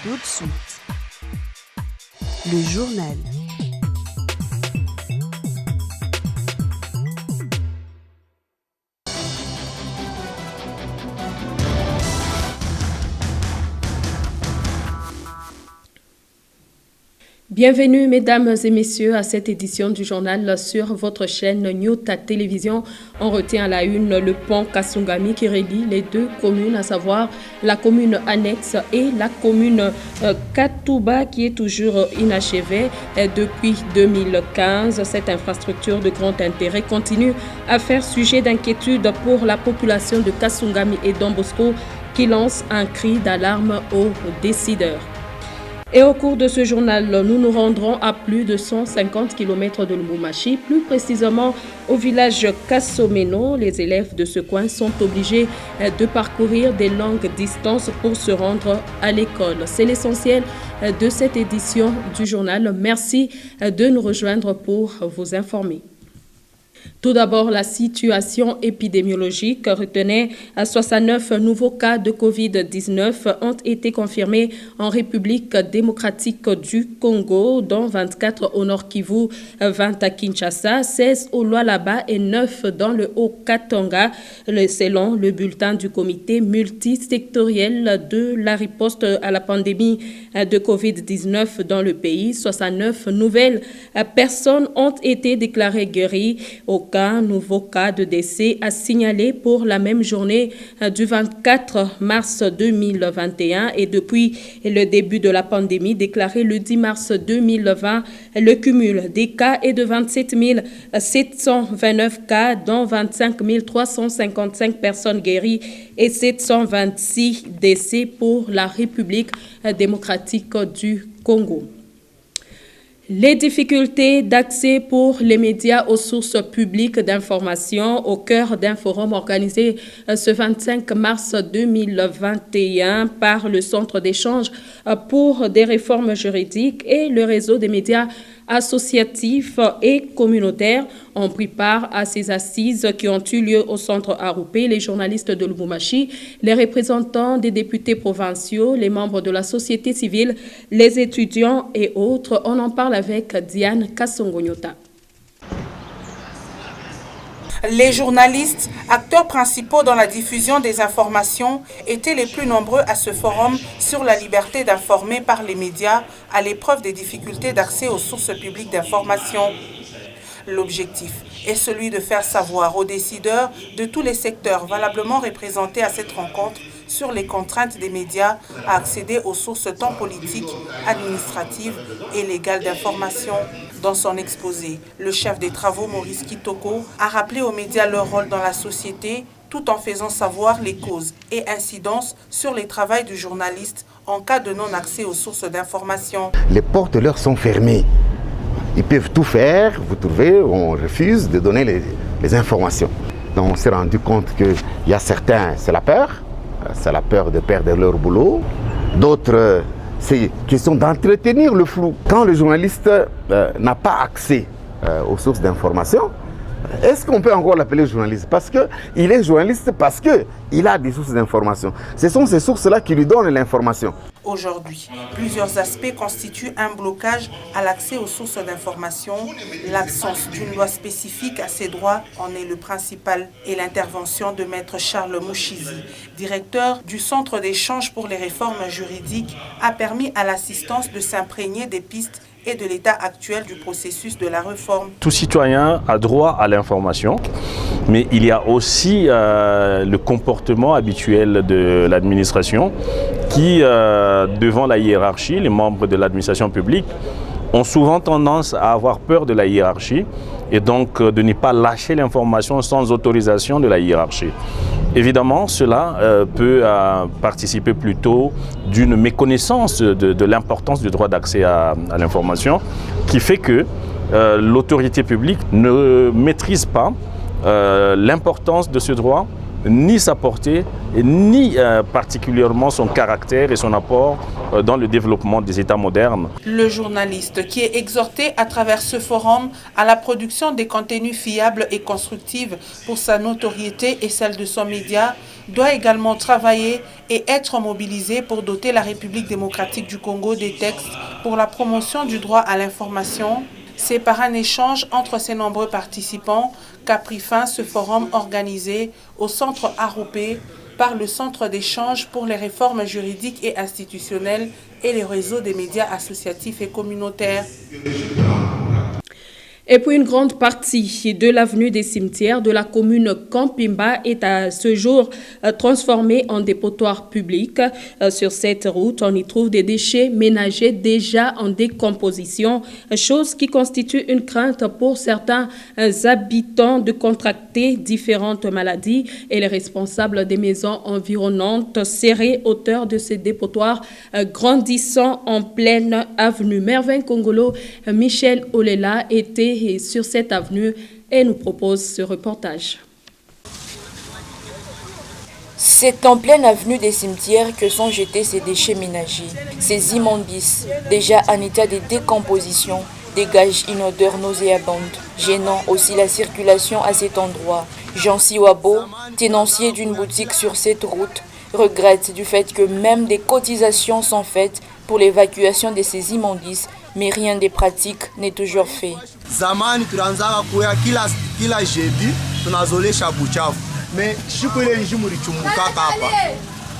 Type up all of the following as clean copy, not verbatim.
Tout de suite, le journal. Bienvenue mesdames et messieurs à cette édition du journal sur votre chaîne Nyota Télévision. On retient à la une le pont Kasungami qui relie les deux communes, à savoir la commune annexe et la commune Katouba qui est toujours inachevée depuis 2015. Cette infrastructure de grand intérêt continue à faire sujet d'inquiétude pour la population de Kasungami et Don Bosco qui lance un cri d'alarme aux décideurs. Et au cours de ce journal, nous nous rendrons à plus de 150 km de Lubumbashi, plus précisément au village Kassomeno. Les élèves de ce coin sont obligés de parcourir des longues distances pour se rendre à l'école. C'est l'essentiel de cette édition du journal. Merci de nous rejoindre pour vous informer. Tout d'abord, la situation épidémiologique. Retenez, 69 nouveaux cas de Covid-19 ont été confirmés en République démocratique du Congo, dont 24 au Nord Kivu, 20 à Kinshasa, 16 au Lualaba et 9 dans le Haut-Katanga, selon le bulletin du comité multisectoriel de la riposte à la pandémie de Covid-19 dans le pays. 69 nouvelles personnes ont été déclarées guéries. Aucun nouveau cas de décès à signaler pour la même journée du 24 mars 2021 et depuis le début de la pandémie déclaré le 10 mars 2020, le cumul des cas est de 27 729 cas, dont 25 355 personnes guéries et 726 décès pour la République démocratique du Congo. Les difficultés d'accès pour les médias aux sources publiques d'information au cœur d'un forum organisé ce 25 mars 2021 par le Centre d'échange pour des réformes juridiques et le réseau des médias associatifs et communautaires ont pris part à ces assises qui ont eu lieu au centre Aroupé. Les journalistes de Lubumbashi, les représentants des députés provinciaux, les membres de la société civile, les étudiants et autres. On en parle avec Diane Kassongonyota. Les journalistes, acteurs principaux dans la diffusion des informations, étaient les plus nombreux à ce forum sur la liberté d'informer par les médias à l'épreuve des difficultés d'accès aux sources publiques d'information. L'objectif est celui de faire savoir aux décideurs de tous les secteurs valablement représentés à cette rencontre sur les contraintes des médias à accéder aux sources tant politiques, administratives et légales d'information. Dans son exposé, le chef des travaux Maurice Kitoko a rappelé aux médias leur rôle dans la société tout en faisant savoir les causes et incidences sur les travaux du journaliste en cas de non-accès aux sources d'information. Les portes leur sont fermées. Ils peuvent tout faire, vous trouvez, on refuse de donner les informations. Donc on s'est rendu compte qu'il y a certains, c'est la peur de perdre leur boulot. D'autres, c'est question d'entretenir le flou. Quand le journaliste n'a pas accès aux sources d'information, est-ce qu'on peut encore l'appeler journaliste? Parce qu'il est journaliste parce qu'il a des sources d'information. Ce sont ces sources-là qui lui donnent l'information. Aujourd'hui, plusieurs aspects constituent un blocage à l'accès aux sources d'information. L'absence d'une loi spécifique à ces droits en est le principal et l'intervention de Maître Charles Mouchizi, directeur du Centre d'échange pour les réformes juridiques, a permis à l'assistance de s'imprégner des pistes et de l'état actuel du processus de la réforme. Tout citoyen a droit à l'information, mais il y a aussi le comportement habituel de l'administration qui, devant la hiérarchie, les membres de l'administration publique ont souvent tendance à avoir peur de la hiérarchie et donc de ne pas lâcher l'information sans autorisation de la hiérarchie. Évidemment, cela peut participer plutôt d'une méconnaissance de l'importance du droit d'accès à l'information qui fait que l'autorité publique ne maîtrise pas l'importance de ce droit ni sa portée, ni particulièrement son caractère et son apport dans le développement des États modernes. Le journaliste, qui est exhorté à travers ce forum à la production des contenus fiables et constructifs pour sa notoriété et celle de son média, doit également travailler et être mobilisé pour doter la République démocratique du Congo des textes pour la promotion du droit à l'information. C'est par un échange entre ces nombreux participants qu'a pris fin ce forum organisé au centre Aropé par le Centre d'échange pour les réformes juridiques et institutionnelles et les réseaux des médias associatifs et communautaires. Et puis une grande partie de l'avenue des cimetières de la commune Campimba est à ce jour transformée en dépotoir public. Sur cette route, on y trouve des déchets ménagers déjà en décomposition, chose qui constitue une crainte pour certains habitants de contracter différentes maladies. Et les responsables des maisons environnantes seraient auteurs de ces dépotoirs grandissant en pleine avenue. Mervin Congolo, Michel Olela était sur cette avenue et nous propose ce reportage. C'est en pleine avenue des cimetières que sont jetés ces déchets ménagers. Ces immondices, déjà en état de décomposition, dégagent une odeur nauséabonde, gênant aussi la circulation à cet endroit. Jean Siwabo, tenancier d'une boutique sur cette route, regrette du fait que même des cotisations sont faites pour l'évacuation de ces immondices, mais rien de pratique n'est toujours fait. Zamani tunaanza kuya kila jeudi tunazolesha buchafu. Mais siku ile njimu lichumuka hapa.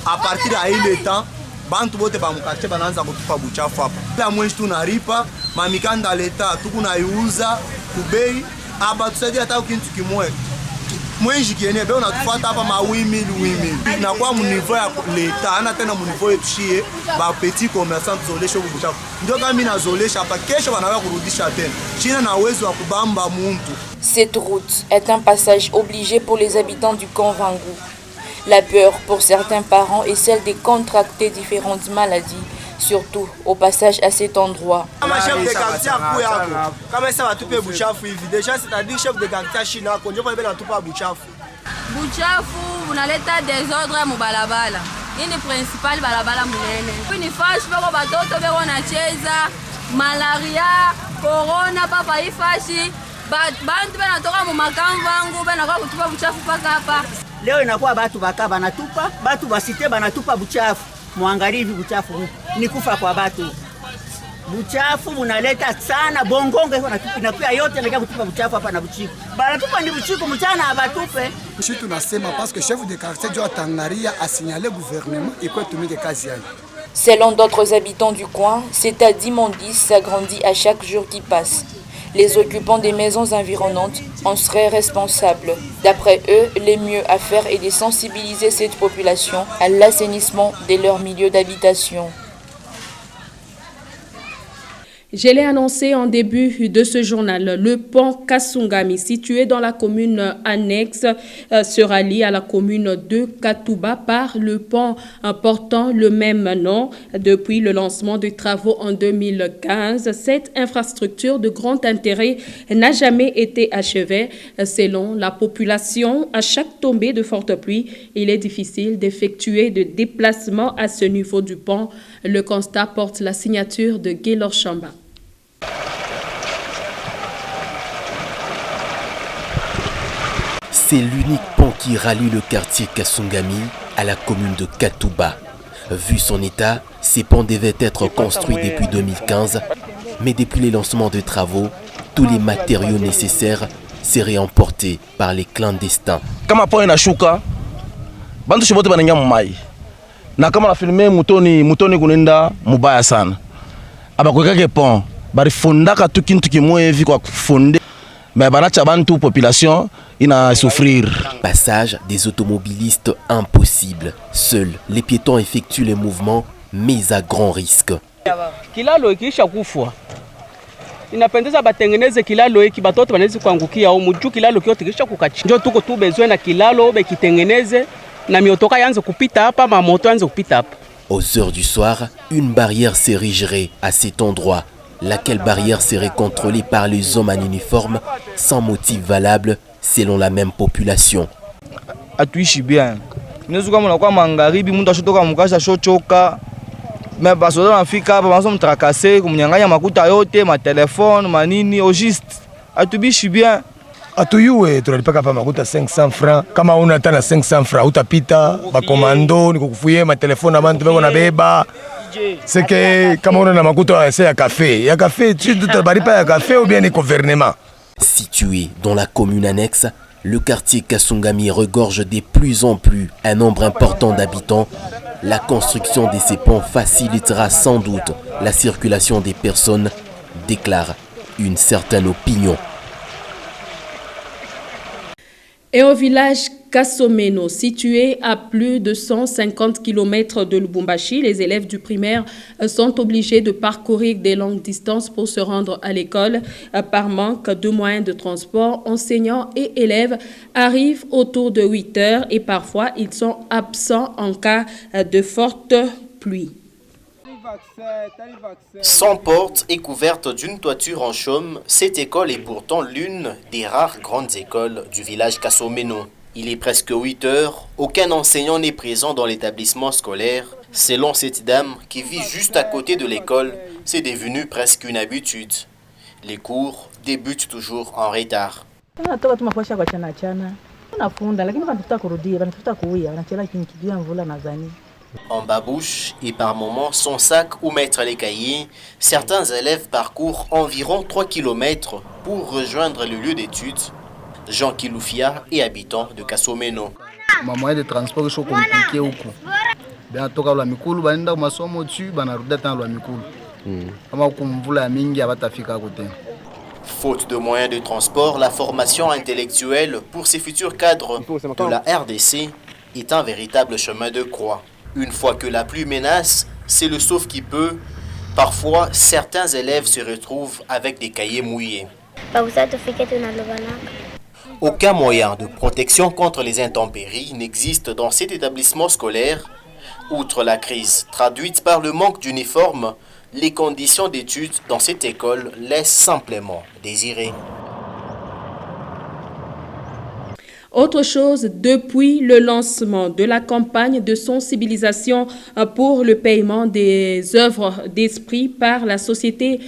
A partir ya ile temps bantu bote ba mkache banaanza kutupa buchafu hapa. Kila mwezi tunaripa mamikanda leta tukunaiuza kubei hapa tusaidia hata kitu kimoja. Mwenji kiene be unatufuata hapa ma 8000 inakuwa mnivo ya leta ana tena mnivo yetu shie ba petit commerçant zolesha buchafu. Ndio kama mimi nazolesha hapa kesho wanaweza kurudisha tena. China na uwezo wa kubamba muntu. Cette route est un passage obligé pour les habitants du camp Vangou. La peur pour certains parents est celle de contracter différentes maladies, surtout au passage à cet endroit. Buchafu unaleta desordre mubalabala. Ini principal balabala munene. Ni fashi bako batoto beko nacheza, malaria, corona papa ifashi. Bantu banatoka mu makamvangu banakuwa kutupa buchafu paka hapa. Leo inakuwa batu baka banatupa, batu basite banatupa buchafu. Muangalie hivi buchafu ni kufa kwa batu. Buchafu munaleta sana bongongo inakuwa yote ndio kutupa buchafu hapa na buchiku. Banatupa ni buchiku mchana abatupe. Sisi tunasema parce que chef de quartier doit tangaria a signaler gouvernement et quoi tumike kazi yake. Selon d'autres habitants du coin, cet état d'immondice s'agrandit à chaque jour qui passe. Les occupants des maisons environnantes en seraient responsables. D'après eux, le mieux à faire est de sensibiliser cette population à l'assainissement de leur milieu d'habitation. Je l'ai annoncé en début de ce journal, le pont Kasungami, situé dans la commune annexe, se rallie à la commune de Katouba par le pont portant le même nom. Depuis le lancement des travaux en 2015, cette infrastructure de grand intérêt n'a jamais été achevée. Selon la population, à chaque tombée de forte pluie, il est difficile d'effectuer des déplacements à ce niveau du pont. Le constat porte la signature de Gaylor Chamba. C'est l'unique pont qui rallie le quartier Kasungami à la commune de Katouba. Vu son état, ces ponts devaient être construits depuis 2015, mais depuis les lancements de travaux, tous les matériaux nécessaires seraient emportés par les clandestins. Kama pont inashuka, bantu shibote bananya mumai. Na kama la filme mutoni kunenda mubaya sana. Abakwekake pont, bari fondaka tu kintu kimoya hivi kwa kufonde. Mais banacha bantu population ina souffrir. Passage des automobilistes impossible. Seuls les piétons effectuent les mouvements, mais à grand risque. Kilalo ikiisha kufwa. Inapendeza batengeneze kilalo hiki batoto banaweza kuangukia au mjuu kilalo kiote kisha kukachi. Ndio tuko tu bezwe na kilalo bekitengeneze na miotoka yanze kupita hapa, ma moto yanze kupita hapa. Aux heures du soir, une barrière s'érigerait à cet endroit. Laquelle barrière serait contrôlée par les hommes en uniforme sans motif valable selon la même population. atuishi bien. Nezu kama unakuwa magharibi mtu ashotoka mkasha shochoka. Mais basoda wanafika hapa wanaanza mtrakase kumnyang'anya makuta yote, matelefone, manini, au juste atubishi bien. Atuyue tunalipaka pa makuta 500 francs. Kama una hata na 500 francs utapita ba komando ni kukufuye matelefone na bantu bako na beba. C'est que kama una na makuta ya café, tu tutabaripa ya café ou bien le gouvernement. Situé dans la commune annexe, le quartier Kasungami regorge de plus en plus un nombre important d'habitants. La construction de ces ponts facilitera sans doute la circulation des personnes, déclare une certaine opinion. Et au village Kasomeno, situé à plus de 150 km de Lubumbashi, les élèves du primaire sont obligés de parcourir des longues distances pour se rendre à l'école. Par manque de moyens de transport, enseignants et élèves arrivent autour de 8 heures et parfois ils sont absents en cas de forte pluie. Sans porte et couverte d'une toiture en chaume, cette école est pourtant l'une des rares grandes écoles du village Kasomeno. Il est presque 8 heures, aucun enseignant n'est présent dans l'établissement scolaire. Selon cette dame qui vit juste à côté de l'école, c'est devenu presque une habitude. Les cours débutent toujours en retard. En babouche et par moments sans sac où mettre les cahiers, certains élèves parcourent environ 3 km pour rejoindre le lieu d'études. Jean Kiloufia est habitant de Kasomeno. Ma moyen de transport sont compliqués huko. Bien toka la mikulu baenda masomo tu banarudia tena la mikulu. Kama kumvula mingi abatafika kote. Faute de moyens de transport, la formation intellectuelle pour ces futurs cadres de la RDC est un véritable chemin de croix. Une fois que la pluie menace, c'est le sauve qui peut. Parfois, certains élèves se retrouvent avec des cahiers mouillés. Aucun moyen de protection contre les intempéries n'existe dans cet établissement scolaire. Outre la crise traduite par le manque d'uniformes, les conditions d'études dans cette école laissent simplement désirer. Autre chose, depuis le lancement de la campagne de sensibilisation pour le paiement des œuvres d'esprit par la Société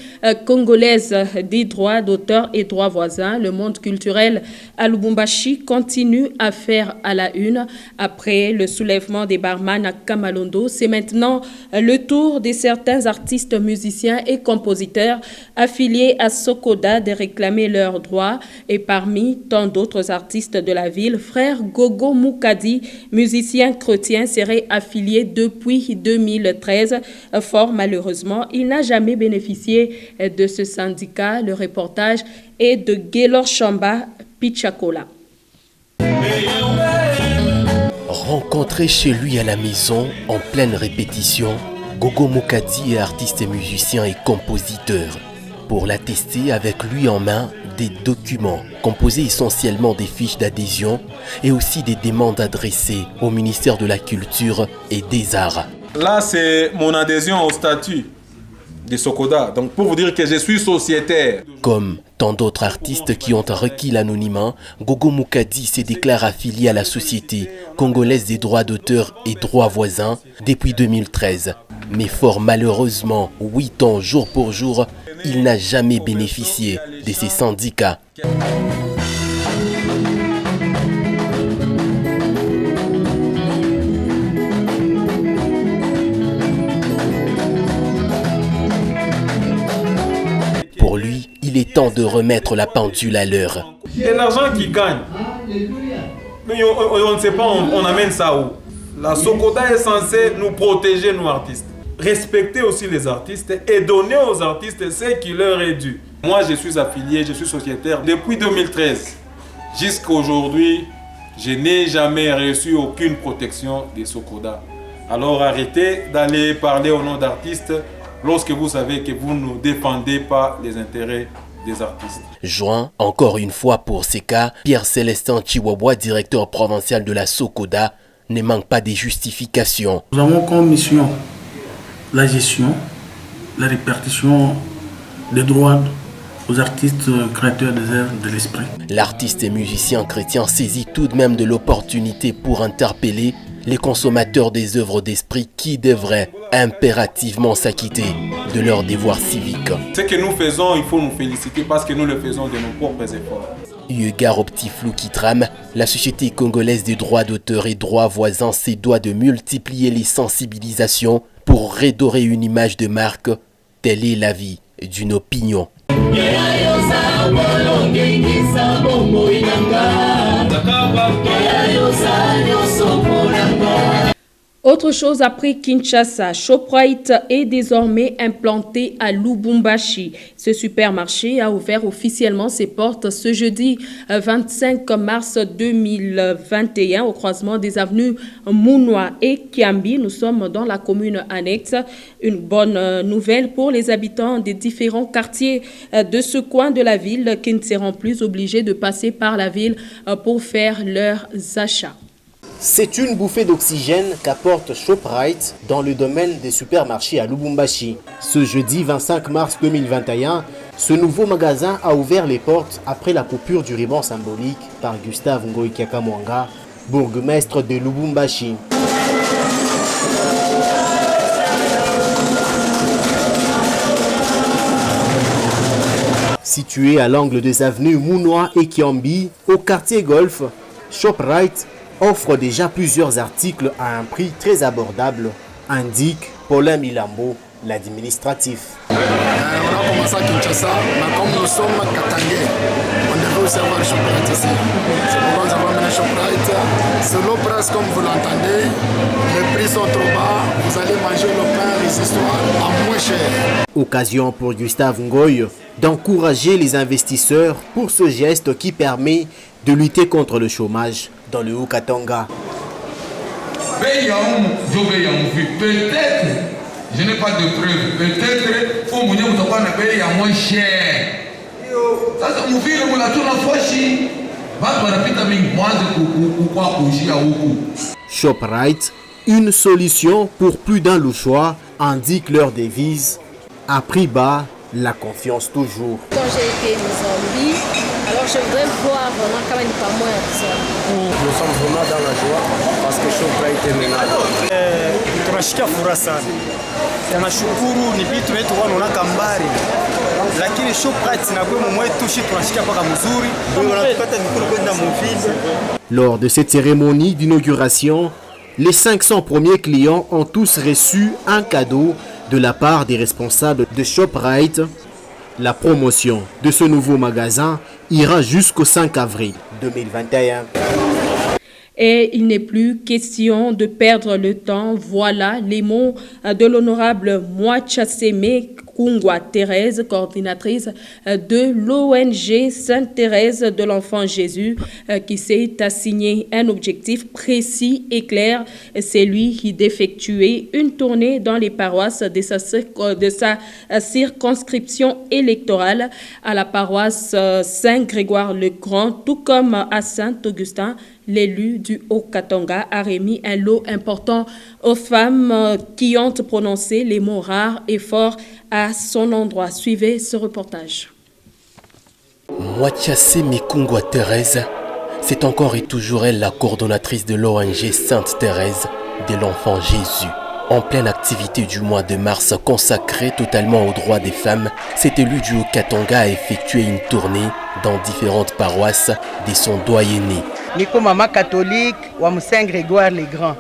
congolaise des droits d'auteur et droits voisins, le monde culturel à Lubumbashi continue à faire à la une. Après le soulèvement des barman à Kamalondo, c'est maintenant le tour de certains artistes, musiciens et compositeurs affiliés à Sokoda de réclamer leurs droits. Et parmi tant d'autres artistes de la ville, frère Gogo Mukadi, musicien chrétien, serait affilié depuis 2013. Fort malheureusement, il n'a jamais bénéficié de ce syndicat. Le reportage est de Gelor Chamba Pichakola. Rencontré chez lui à la maison, en pleine répétition, Gogo Mukadi est artiste et musicien et compositeur. Pour l'attester, avec lui en main, des documents composés essentiellement des fiches d'adhésion et aussi des demandes adressées au ministère de la Culture et des Arts. Là, c'est mon adhésion au statut de Sokoda, donc pour vous dire que je suis sociétaire. Comme tant d'autres artistes qui ont requis l'anonymat, Gogo Mukadi se déclare affilié à la Société congolaise des droits d'auteur et droits voisins depuis 2013. Mais fort malheureusement, 8 ans jour pour jour, il n'a jamais bénéficié de ces syndicats. Pour lui, il est temps de remettre la pendule à l'heure. Et l'argent qu'il gagne, on ne sait pas, on amène ça où? La Sokoda est censée nous protéger, nous artistes. Respecter aussi les artistes et donner aux artistes ce qui leur est dû. Moi, je suis affilié, je suis sociétaire depuis 2013. Jusqu'à aujourd'hui, je n'ai jamais reçu aucune protection des Sokoda. Alors arrêtez d'aller parler au nom d'artistes lorsque vous savez que vous ne défendez pas les intérêts des artistes. Joint encore une fois pour ces cas, Pierre-Célestin Chiwabwa, directeur provincial de la Sokoda, ne manque pas de justifications. Nous avons comme mission la gestion, la répartition des droits aux artistes créateurs des œuvres de l'esprit. L'artiste et musicien chrétien saisit tout de même de l'opportunité pour interpeller les consommateurs des œuvres d'esprit qui devraient impérativement s'acquitter de leurs devoirs civiques. Ce que nous faisons, il faut nous féliciter parce que nous le faisons de nos propres efforts. Eu égard au petit flou qui trame, la Société congolaise des droits d'auteur et droits voisins se doit de multiplier les sensibilisations pour redorer une image de marque. Tel est l'avis d'une opinion. Autre chose, après Kinshasa, Shoprite est désormais implanté à Lubumbashi. Ce supermarché a ouvert officiellement ses portes ce jeudi 25 mars 2021 au croisement des avenues Mounoua et Kiambi. Nous sommes dans la commune annexe. Une bonne nouvelle pour les habitants des différents quartiers de ce coin de la ville qui ne seront plus obligés de passer par la ville pour faire leurs achats. C'est une bouffée d'oxygène qu'apporte Shoprite dans le domaine des supermarchés à Lubumbashi. Ce jeudi 25 mars 2021, ce nouveau magasin a ouvert les portes après la coupure du ruban symbolique par Gustave Ngoï-Kakamwanga, bourgmestre de Lubumbashi. Situé à l'angle des avenues Mounoua et Kiambi, au quartier Golf, Shoprite offre déjà plusieurs articles à un prix très abordable, indique Paulin Milambo, l'administratif. On a commencé à Kinshasa, mais comme nous sommes katangais, on devait aussi avoir Shoprite ici. C'est pourquoi nous avons amené Shoprite. C'est l'eau presse comme vous l'entendez, les prix sont trop bas, vous allez manger le pain, les histoires à moins cher. Occasion pour Gustave Ngoï d'encourager les investisseurs pour ce geste qui permet de lutter contre le chômage dans le Haut-Katanga. Peut-être, je n'ai pas de preuves, peut-être au moins vous avez payé à moins cher. Ça c'est mon fils, on l'a tout la fois chi. Shoprite, une solution pour plus d'un louchois, indique leur devise. À prix bas, la confiance toujours. Quand j'ai été en Zambie, alors je voudrais voir vraiment quand même pas moins que ça. Nous sommes vraiment dans la joie parce que Shoprite est menable. Tunashikia furaha sana. Tunashukuru ni vitu wetu wanaona kambari. Lakini Shoprite na kwa mwetu shi tunashikia paka mzuri. Wanatupata mikuru kwenda mvile. Lors de cette cérémonie d'inauguration, les 500 premiers clients ont tous reçu un cadeau de la part des responsables de Shoprite. La promotion de ce nouveau magasin ira jusqu'au 5 avril 2021. Et il n'est plus question de perdre le temps. Voilà les mots de l'honorable Mwachaseme Kungwa Thérèse, coordinatrice de l'ONG Sainte-Thérèse de l'Enfant Jésus, qui s'est assigné un objectif précis et clair. C'est lui qui d'effectuer une tournée dans les paroisses de sa circonscription électorale à la paroisse Saint-Grégoire-le-Grand, tout comme à Saint-Augustin. L'élu du Haut-Katanga a remis un lot important aux femmes qui ont prononcé les mots rares et forts à son endroit. Suivez ce reportage. Mwachaseme Kungwa Thérèse, c'est encore et toujours elle la coordonnatrice de l'ONG Sainte-Thérèse de l'Enfant Jésus. En pleine activité du mois de mars consacrée totalement aux droits des femmes, cet élu du Haut-Katanga a effectué une tournée dans différentes paroisses de son doyenné. Niko mama catholique wa Saint-Grégoire le Grand.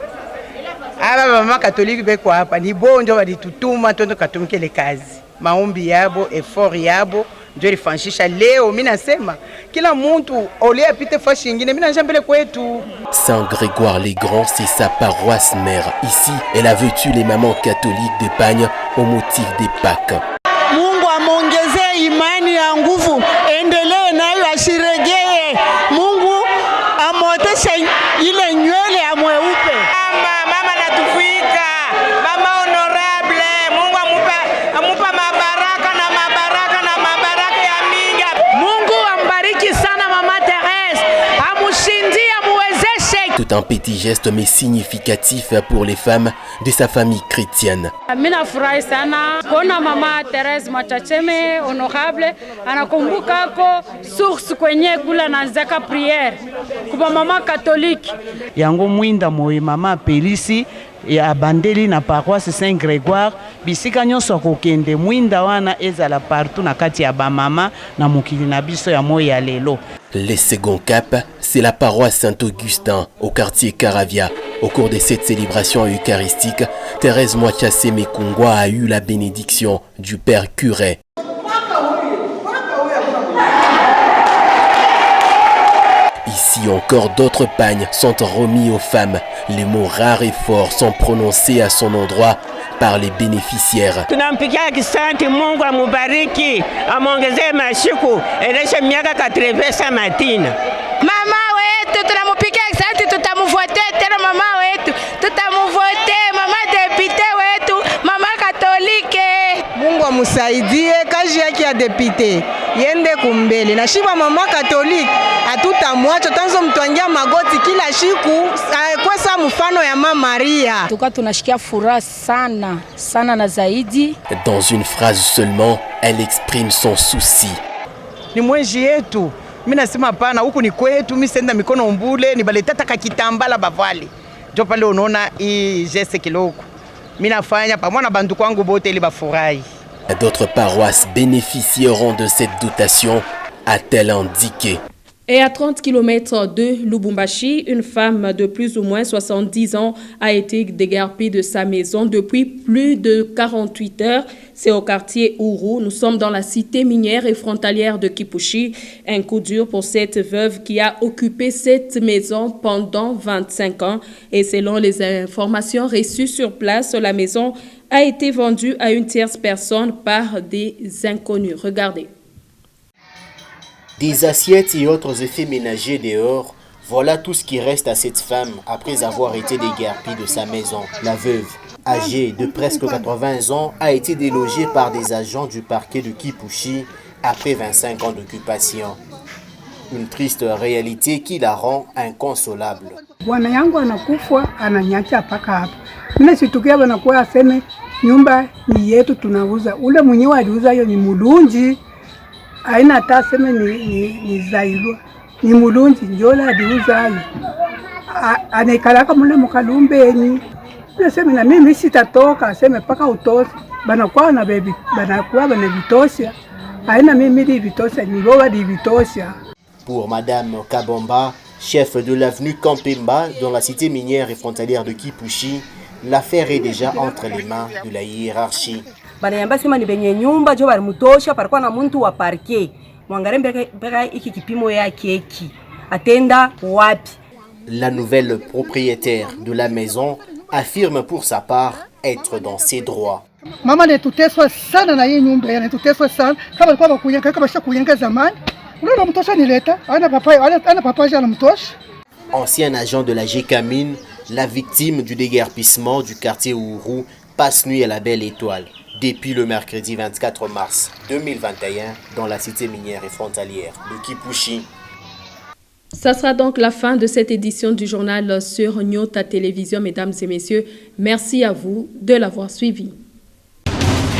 Aba mama catholique beko hapa ni bonjo walitutuma tondo katumike kazi. Maombi yabo, effort yabo ndio lifanishisha leo. Mimi nasema kila mtu ole apite fashi nyingine, mimi najambele kwetu. Saint-Grégoire le Grand, c'est sa paroisse mère. Ici, elle a vêtu les mamans catholiques de Pagne au motif des Pâques. Mungu amongezee imani ya nguvu, endelee nayo asiregee. Mungu amoteshe ile nywele ya mweupe. Mama natufuika, mama honorable, Mungu amupa mabaraka na mabaraka ya mingi. Mungu ambariki sana mama Thérèse, amushindie, amuwezeshe. Tout C'est un petit geste mais significatif pour les femmes de sa famille chrétienne. Mina furahi sana kuona mama Therese Matacheme honorable anakumbuka ko source kwenye kula na zaka prière kuba mama catholique yango mwinda moye mama pelisi ya bandeli na paroisse Saint-Grégoire bisika nyonso kokende mwinda wana ezala partout na kati ya bamama na mokili na biso ya moya lelo. Les second cap, c'est la paroisse Saint-Augustin au quartier Caravia. Au cours de cette célébration eucharistique, Thérèse Mwachase Mekungwa a eu la bénédiction du père curé. Ici encore, d'autres pagnes sont remis aux femmes. Les mots rares et forts sont prononcés à son endroit par les bénéficiaires. Tunampigia kisanti Mungu amubariki, amongezee mashiku, endeshe miaka 80 matina. Mama wetu tunamupigia kisanti, tutamuvote tena mama wetu, tutamuvote mama depute wetu, mama katolike. Mungu amusaidie kazi yake ya depute yende kumbele na shiba mama katolike hatutamwacha tanzo mtwangia magoti kila siku kwa sa mfano ya mama Maria. Tunashikia furaha sana sana na zaidi. Dans une phrase seulement, elle exprime son souci. Ni mwenji yetu. Mimi nasema pana huku ni kwetu, mimi senda mikono mbule, ni baletata kakitambala bavali. Ndio pale unaona hii geste kiloko. Mimi nafanya pamoja na bantu kwangu bote ili bafurahi. D'autres paroisses bénéficieront de cette dotation, a-t-elle indiqué. Et à 30 km de Lubumbashi, une femme de plus ou moins 70 ans a été déguerpie de sa maison depuis plus de 48 heures. C'est au quartier Ourou. Nous sommes dans la cité minière et frontalière de Kipushi. Un coup dur pour cette veuve qui a occupé cette maison pendant 25 ans. Et selon les informations reçues sur place, la maison a été vendue à une tierce personne par des inconnus. Regardez. Des assiettes et autres effets ménagers dehors, voilà tout ce qui reste à cette femme après avoir été déguerpie de sa maison. La veuve, âgée de presque 80 ans, a été délogée par des agents du parquet de Kipushi après 25 ans d'occupation. Une triste réalité qui la rend inconsolable. Bwana yangu anakufa ananyacha paka hapa. Mimi situkia banakuwa aseme nyumba ni yetu tunauza. Ule mwenyewe aliuza hiyo ni mulunji. Aina hata seme ni zailwa. Ni mulunji njola aliuza hayo. Anakalaka mule mkalumbeni. Nasema na mimi sitatoka aseme paka utosi. Banakuwa na baby, banakuwa bana vitosha. Aina mimi ndi vitosha ni boba ndi vitosha. Pour Madame Kabomba, chef de l'avenue Kampemba dans la cité minière et frontalière de Kipushi, l'affaire est déjà entre les mains de la hiérarchie. Banayamba sema ni benye nyumba jo bali mutosha parikuwa na muntu wa parquet. Mwangare mpeka iki kipimo ya keki. Atenda wapi. La nouvelle propriétaire de la maison affirme pour sa part être dans ses droits. Mama netuteswa sana na hii nyumba, netuteswa sana. Kama alikuwa bakuyenga kama shakuyenga zamani. Unaona mtosha ni leta, ana papa jana mtosha. Ancien agent de la Gécamine, la victime du déguerpissement du quartier Ourou passe nuit à la Belle Étoile depuis le mercredi 24 mars 2021 dans la cité minière et frontalière de Kipushi. Ça sera donc la fin de cette édition du journal sur Nyota Télévision, mesdames et messieurs. Merci à vous de l'avoir suivi.